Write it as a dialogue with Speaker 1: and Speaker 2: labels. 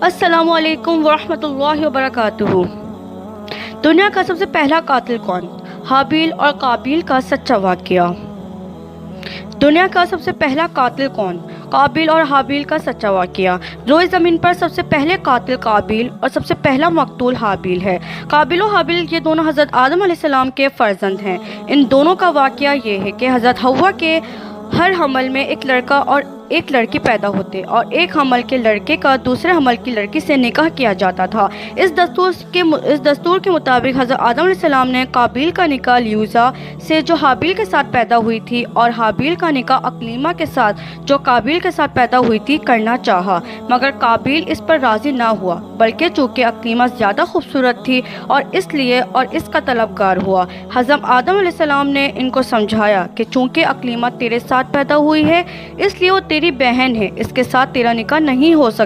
Speaker 1: अस्सलामु अलैकुम वरहमतुल्लाहि वबरकातुहू। दुनिया का सबसे पहला कातिल कौन? हाबिल और काबिल का सच्चा वाक़या। दुनिया का सबसे पहला कातिल कौन? काबिल और हाबिल का सच्चा वाक़या। रोए ज़मीन पर सबसे पहले कातिल काबिल और सबसे पहला मकतूल हाबिल है। काबिल और हाबिल ये दोनों हज़रत आदम अलैहिस्सलाम के फ़र्जंद हैं। इन दोनों का वाक़या ये है कि हज़रत हव्वा के हर हमल में एक लड़का और एक लड़की पैदा होते और एक हमल के लड़के का दूसरे हमल की लड़की से निकाह किया जाता था। इस दस्तूर के मुताबिक हज़रत आदम अलैहिस्सलाम ने काबिल का निकाह ल्यूज़ा से जो हाबिल के साथ पैदा हुई थी और हाबिल का निकाह अक्लीमा के साथ जो काबिल के साथ पैदा हुई थी करना चाहा, मगर काबिल इस पर राज़ी ना हुआ, बल्कि चूँकि अक्लीमा ज़्यादा खूबसूरत थी और इसका तलबगार हुआ। हज़रत आदम अलैहिस्सलाम ने इनको समझाया कि चूँकि अक्लीमा तेरे साथ पैदा हुई है इसलिए वो तेरी बहन है, इसके साथ तेरा निकाह नहीं हो सकता।